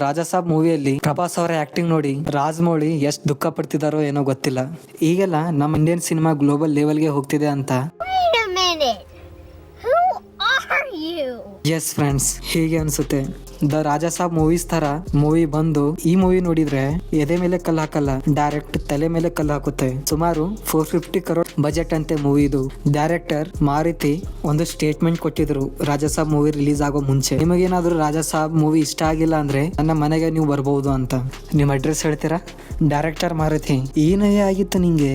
ರಾಜಾ ಸಾಬ್ ಮೂವಿಯಲ್ಲಿ ಪ್ರಭಾಸ್ ಅವರ ಆಕ್ಟಿಂಗ್ ನೋಡಿ ರಾಜಮೌಳಿ ಎಷ್ಟು ದುಃಖ ಪಡ್ತಿದಾರೋ ಏನೋ ಗೊತ್ತಿಲ್ಲ. ಈಗೆಲ್ಲ ನಮ್ಮ ಇಂಡಿಯನ್ ಸಿನಿಮಾ ಗ್ಲೋಬಲ್ ಲೆವೆಲ್ಗೆ ಹೋಗ್ತಿದೆ ಅಂತ. Wait a minute. Who are you? S friends, ಹೀಗೆ ಅನ್ಸುತ್ತೆ. ದ ರಾಜಾ ಸಾಬ್ ಮೂವೀಸ್ ತರ ಮೂವಿ ಬಂದು ಈ ಮೂವಿ ನೋಡಿದ್ರೆ ಎದೆ ಮೇಲೆ ಕಲ್ಲು ಹಾಕಲ್ಲ, ಡೈರೆಕ್ಟ್ ತಲೆ ಮೇಲೆ ಕಲ್ಲು ಹಾಕುತ್ತೆ. ಸುಮಾರು 450 crore ಬಜೆಟ್ ಅಂತೆ ಮೂವಿದು. ಡೈರೆಕ್ಟರ್ ಮಾರುತಿ ಒಂದು ಸ್ಟೇಟ್ಮೆಂಟ್ ಕೊಟ್ಟಿದ್ರು ರಾಜಾ ಸಾಬ್ ಮೂವಿ ರಿಲೀಸ್ ಆಗೋ ಮುಂಚೆ. ನಿಮಗೇನಾದ್ರೂ ರಾಜಾ ಸಾಬ್ ಮೂವಿ ಇಷ್ಟ ಆಗಿಲ್ಲ ಅಂದ್ರೆ ನನ್ನ ಮನೆಗೆ ನೀವು ಬರ್ಬಹುದು ಅಂತ. ನಿಮ್ ಅಡ್ರೆಸ್ ಹೇಳ್ತೀರಾ? ಡೈರೆಕ್ಟರ್ ಮಾರುತಿ, ಏನಯ್ಯ ಆಗಿತ್ತು ನಿಂಗೆ?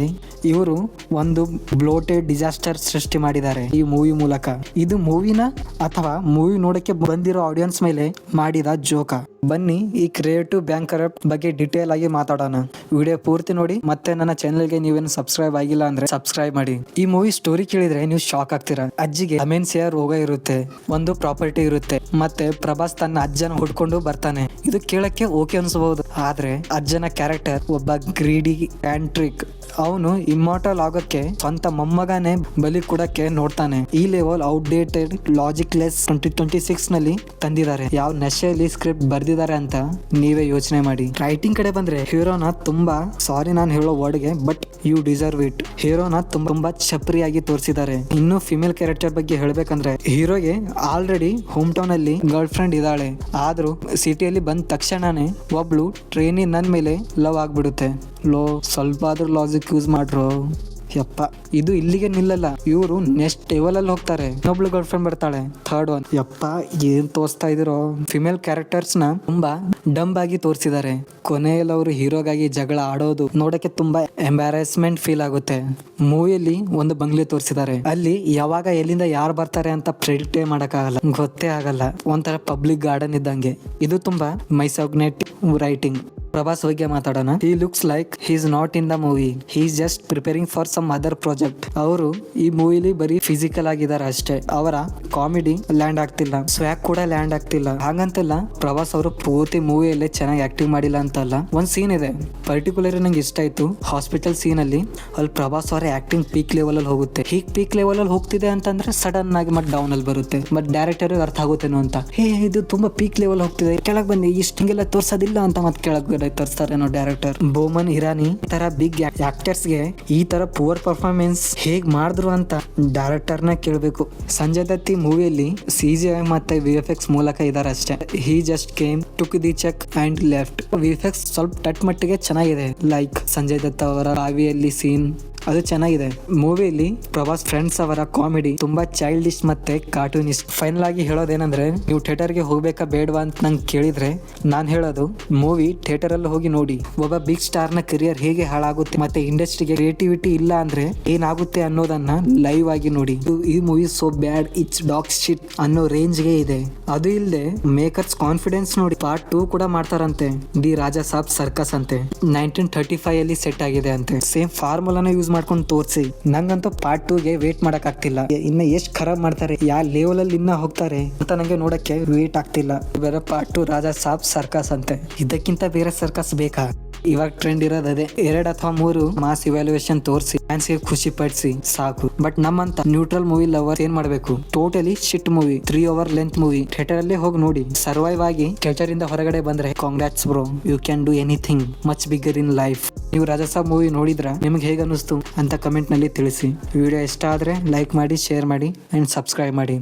ಇವರು ಒಂದು ಬ್ಲೋಟೆಡ್ ಡಿಸಾಸ್ಟರ್ ಸೃಷ್ಟಿ ಮಾಡಿದ್ದಾರೆ ಈ ಮೂವಿ ಮೂಲಕ. ಇದು ಮೂವಿನ ಅಥವಾ ಮೂವಿ ನೋಡಕ್ಕೆ ಬಂದಿರೋ ಆಡಿಯನ್ಸ್ ಮೇಲೆ ಮಾಡಿದ ಜೋಕ? ಬನ್ನಿ ಈ ಕ್ರಿಯೇಟಿವ್ ಬ್ಯಾಂಕರ್ ಬಗ್ಗೆ ಡಿಟೇಲ್ ಆಗಿ ಮಾತಾಡೋಣ. ವಿಡಿಯೋ ಪೂರ್ತಿ ನೋಡಿ. ಮತ್ತೆ ನನ್ನ ಚಾನೆಲ್ಗೆ ನೀವೇನು ಸಬ್ಸ್ಕ್ರೈಬ್ ಆಗಿಲ್ಲ ಅಂದ್ರೆ ಸಬ್ಸ್ಕ್ರೈಬ್ ಮಾಡಿ. ಈ ಮೂವಿ ಸ್ಟೋರಿ ಕೇಳಿದ್ರೆ ನೀವು ಶಾಕ್ ಆಗ್ತೀರಾ. ಅಜ್ಜಿಗೆ ಅಮೆನ್ಸಿಯಾ ರೋಗ ಇರುತ್ತೆ, ಒಂದು ಪ್ರಾಪರ್ಟಿ ಇರುತ್ತೆ, ಮತ್ತೆ ಪ್ರಭಾಸ್ ತನ್ನ ಅಜ್ಜನ ಹುಡ್ಕೊಂಡು ಬರ್ತಾನೆ. ಇದು ಕೇಳಕ್ಕೆ ಓಕೆ ಅನ್ಸಬಹುದು, ಆದ್ರೆ ಅಜ್ಜನ ಕ್ಯಾರೆಕ್ಟರ್ ಒಬ್ಬ ಗ್ರೀಡಿ ಆಂಟ್ರಿಕ್. ಅವನು ಇಮ್ಮಾರ್ಟಲ್ ಆಗೋಕ್ಕೆ ಸ್ವಂತ ಮೊಮ್ಮಗನೇ ಬಲಿ ಕೊಡಕ್ಕೆ ನೋಡ್ತಾನೆ. ಈ ಲೆವೆಲ್ ಔಟ್ಡೇಟೆಡ್ ಲಾಜಿಕ್ ಲೆಸ್ 2026 ನಲ್ಲಿ ತಂದಿದ್ದಾರೆ. ಯಾವ ನಶೆಯಲ್ಲಿ ಸ್ಕ್ರಿಪ್ಟ್ ಬರ್ದಿದ್ದಾರೆ ಅಂತ ನೀವೇ ಯೋಚನೆ ಮಾಡಿ. ರೈಟಿಂಗ್ ಕಡೆ ಬಂದ್ರೆ ಹೀರೋನ ತುಂಬಾ, ಸಾರಿ ನಾನು ಹೇಳೋ ವರ್ಡ್ಗೆ, ಬಟ್ ಯು ಡಿಸರ್ವ್ ಇಟ್. ಹೀರೋನ ತುಂಬಾ ಚಪ್ರಿಯಾಗಿ ತೋರಿಸಿದ್ದಾರೆ. ಇನ್ನು ಫಿಮೇಲ್ ಕ್ಯಾರೆಕ್ಟರ್ ಬಗ್ಗೆ ಹೇಳ್ಬೇಕಂದ್ರೆ ಹೀರೋಗೆ ಆಲ್ರೆಡಿ ಹೋಮ್ ಟೌನ್ ಅಲ್ಲಿ ಗರ್ಲ್ ಫ್ರೆಂಡ್ ಇದ್ದಾಳೆ. ಆದ್ರೂ ಸಿಟಿಯಲ್ಲಿ ಬಂದ ತಕ್ಷಣನೇ ಒಬ್ಳು ಟ್ರೈನಿ ನನ್ ಮೇಲೆ ಲವ್ ಆಗ್ಬಿಡುತ್ತೆ. ಸ್ವಲ್ಪ ಆದ್ರೂ ಲಾಜಿಕ್ ಯೂಸ್ ಮಾಡ್ರು. ಯಪ್ಪ, ಇದು ಇಲ್ಲಿಗೆ ನಿಲ್ಲಲ್ಲ. ಇವರು ನೆಕ್ಸ್ಟ್ ಲೆವೆಲ್ ಅಲ್ಲಿ ಹೋಗ್ತಾರೆ. ಇನ್ನೊಬ್ಳು ಗರ್ಲ್ ಫ್ರೆಂಡ್ ಬರ್ತಾಳೆ, ಥರ್ಡ್ ಒನ್. ಯಪ್ಪ, ಏನ್ ತೋರಿಸ್ತಾ ಇದಿರೋ? ಫಿಮೇಲ್ ಕ್ಯಾರೆಕ್ಟರ್ಸ್ ನ ತುಂಬಾ ಡಂಬ್ ಆಗಿ ತೋರಿಸಿದ್ದಾರೆ. ಕೊನೆಯಲ್ಲಿ ಅವರು ಹೀರೋಗಾಗಿ ಜಗಳ ಆಡೋದು ನೋಡಕ್ಕೆ ತುಂಬಾ ಎಂಬ್ಯಾರಸ್ಮೆಂಟ್ ಫೀಲ್ ಆಗುತ್ತೆ. ಮೂವಿಯಲ್ಲಿ ಒಂದು ಬಂಗ್ಲೆ ತೋರಿಸಿದ್ದಾರೆ. ಅಲ್ಲಿ ಯಾವಾಗ ಎಲ್ಲಿಂದ ಯಾರು ಬರ್ತಾರೆ ಅಂತ ಪ್ರೆಡಿಕ್ಟೇ ಮಾಡಕ್ ಆಗಲ್ಲ, ಗೊತ್ತೇ ಆಗಲ್ಲ. ಒಂಥರ ಪಬ್ಲಿಕ್ ಗಾರ್ಡನ್ ಇದ್ದಂಗೆ. ಇದು ತುಂಬಾ ಮೈಸೋಗ್ನೆಟಿವ್ ರೈಟಿಂಗ್. ಪ್ರಭಾಸ್ ಬಗ್ಗೆ ಮಾತಾಡೋಣ. He looks like he is not in the movie, he is just preparing for some other project. ಅವರು ಈ ಮೂವಿಲಿ ಬರೀ ಫಿಸಿಕಲ್ ಆಗಿದ್ದಾರೆ ಅಷ್ಟೇ. ಅವರ ಕಾಮಿಡಿ ಲ್ಯಾಂಡ್ ಆಗ್ತಿಲ್ಲ, ಸ್ವ್ಯಾಗ್ ಕೂಡ ಲ್ಯಾಂಡ್ ಆಗ್ತಿಲ್ಲ. ಹಾಗಂತಲ್ಲ ಪ್ರಭಾಸ್ ಅವರು ಪೂರ್ತಿ ಮೂವಿಯಲ್ಲೇ ಚೆನ್ನಾಗಿ ಆಕ್ಟಿಂಗ್ ಮಾಡಿಲ್ಲ ಅಂತಲ್ಲ. ಒಂದ್ ಸೀನ್ ಇದೆ ಪರ್ಟಿಕ್ಯುಲರ್ ನಂಗೆ ಇಷ್ಟ ಆಯ್ತು. ಹಾಸ್ಪಿಟಲ್ ಸೀನ್ ಅಲ್ಲಿ ಪ್ರಭಾಸ್ ಅವರ ಆಕ್ಟಿಂಗ್ ಪೀಕ್ ಲೆವೆಲ್ ಅಲ್ಲಿ ಹೋಗುತ್ತೆ. ಹೀಗ್ ಪೀಕ್ ಲೆವೆಲ್ ಅಲ್ಲಿ ಹೋಗ್ತಿದೆ ಅಂತಂದ್ರೆ ಸಡನ್ ಆಗಿ ಮತ್ತೆ ಡೌನ್ ಅಲ್ಲಿ ಬರುತ್ತೆ. ಬಟ್ ಡೈರೆಕ್ಟರ್ ಅರ್ಥ ಆಗುತ್ತೇನೋ ಅಂತ, ಇದು ತುಂಬಾ ಪೀಕ್ ಲೆವೆಲ್ ಹೋಗ್ತಿದೆ, ಕೆಳಗ್ ಬನ್ನಿ, ಇಷ್ಟಂಗೆಲ್ಲ ತೋರ್ಸೋದಿಲ್ಲ ಅಂತ ಮತ್ತೆ ಕೆಳಗ್ ತೋರಿಸ್ತಾರೇನೋ ಡೈರೆಕ್ಟರ್. ಬೋಮನ್ ಇರಾನಿ ತರ ಬಿಗ್ ಆಕ್ಟರ್ಸ್ ಗೆ ಈ ತರ ಪುವರ್ ಪರ್ಫಾರ್ಮೆನ್ಸ್ ಹೇಗ್ ಮಾಡಿದ್ರು ಅಂತ ಡೈರೆಕ್ಟರ್ ನ ಕೇಳ್ಬೇಕು. ಸಂಜಯ್ ದತ್ತಿ ಮೂವಿಯಲ್ಲಿ CGI ಮತ್ತೆ VFX ಮೂಲಕ ಇದಾರೆ ಅಷ್ಟೇ. He just came, took the check and left. VFX ಸ್ವಲ್ಪ ಟಟ್ ಮಟ್ಟಿಗೆ ಚೆನ್ನಾಗಿದೆ. ಲೈಕ್ ಸಂಜಯ್ ದತ್ತ ಅವರ ಬಾವಿಯಲ್ಲಿ ಸೀನ್ ಅದು ಚೆನ್ನಾಗಿದೆ. ಮೂವಿಯಲ್ಲಿ ಪ್ರಭಾಸ್ ಫ್ರೆಂಡ್ಸ್ ಅವರ ಕಾಮಿಡಿ ತುಂಬಾ ಚೈಲ್ಡಿಶ್ ಮತ್ತೆ ಕಾರ್ಟೂನಿಸ್ಟ್. ಫೈನಲ್ ಆಗಿ ಹೇಳೋದೇನಂದ್ರೆ, ನೀವು ಥಿಯೇಟರ್ ಗೆ ಹೋಗ್ಬೇಕಾ ಬೇಡವಾ ಅಂತ ನಂಗೆ ಕೇಳಿದ್ರೆ ನಾನ್ ಹೇಳೋದು ಮೂವಿ ಥಿಯೇಟರ್ ಅಲ್ಲಿ ಹೋಗಿ ನೋಡಿ. ಒಬ್ಬ ಬಿಗ್ ಸ್ಟಾರ್ ನ ಕರಿಯರ್ ಹೇಗೆ ಹಾಳಾಗುತ್ತೆ ಮತ್ತೆ ಇಂಡಸ್ಟ್ರಿಗೆ ಕ್ರಿಯೇಟಿವಿಟಿ ಇಲ್ಲ ಅಂದ್ರೆ ಏನಾಗುತ್ತೆ ಅನ್ನೋದನ್ನ ಲೈವ್ ಆಗಿ ನೋಡಿ. ಈ movie so bad it's dog shit ಅನ್ನೋ ರೇಂಜ್ ಗೆ ಇದೆ. ಅದು ಇಲ್ಲದೆ ಮೇಕರ್ಸ್ ಕಾನ್ಫಿಡೆನ್ಸ್ ನೋಡಿ ಪಾರ್ಟ್ 2 ಕೂಡ ಮಾಡ್ತಾರಂತೆ. ದಿ ರಾಜಾ ಸಾಬ್ ಸರ್ಕಸ್ ಅಂತೆ 1935 ಅಲ್ಲಿ ಸೆಟ್ ಆಗಿದೆ ಅಂತೆ. ಸೇಮ್ ಫಾರ್ಮುಲಾನ ಯೂಸ್ ಮಾಡ್ಕೊಂಡು ತೋರಿಸಿ. ನಂಗಂತೂ ಪಾರ್ಟ್ 2ಗೆ ವೇಟ್ ಮಾಡಕ್ ಆಗ್ತಿಲ್ಲ. ಇನ್ನ ಎಷ್ಟು ಖರಾಬ್ ಮಾಡ್ತಾರೆ, ಯಾವ ಲೆವೆಲ್ ಅಲ್ಲಿ ಇನ್ನ ಹೋಗ್ತಾರೆ ಅಂತ ನಂಗೆ ನೋಡಕ್ಕೆ ವೇಟ್ ಆಗ್ತಿಲ್ಲ. ಬೇರೆ ಪಾರ್ಟ್ 2 ರಾಜಾ ಸಾಬ್ ಸರ್ಕಸ್ ಅಂತೆ. ಇದಕ್ಕಿಂತ ಬೇರೆ ಸರ್ಕಸ್ ಬೇಕಾ? ಇವಾಗ ಟ್ರೆಂಡ್ ಇರೋದು ಅದೇ. 2 ಅಥವಾ 3 ಮಾಸ್ ಇವ್ಯಾಲ್ಯೂಯೇಷನ್ ತೋರಿಸಿ ಫ್ಯಾನ್ಸ್ ಗೆ ಖುಷಿ ಪಡಿಸಿ ಸಾಕು. ಬಟ್ ನಮ್ಮಂತ ನ್ಯೂಟ್ರಲ್ ಮೂವಿ ಲವರ್ ಏನ್ ಮಾಡ್ಬೇಕು? Totally shit movie, 3 hour length movie theatre ಅಲ್ಲೇ ಹೋಗಿ ನೋಡಿ. ಸರ್ವೈವ್ ಆಗಿ ಥಿಯೇಟರ್ ಇಂದ ಹೊರಗಡೆ ಬಂದ್ರೆ congrats bro, you can do anything much bigger in life. ನೀವು ರಾಜಾ ಸಾಬ್ ಮೂವಿ ನೋಡಿದ್ರ ನಿಮ್ಗೆ ಹೇಗೆ ಅನಿಸ್ತು ಅಂತ ಕಮೆಂಟ್ ನಲ್ಲಿ ತಿಳಿಸಿ. ವಿಡಿಯೋ ಇಷ್ಟ ಆದ್ರೆ ಲೈಕ್ ಮಾಡಿ, ಶೇರ್ ಮಾಡಿ ಅಂಡ್ ಸಬ್ಸ್ಕ್ರೈಬ್ ಮಾಡಿ.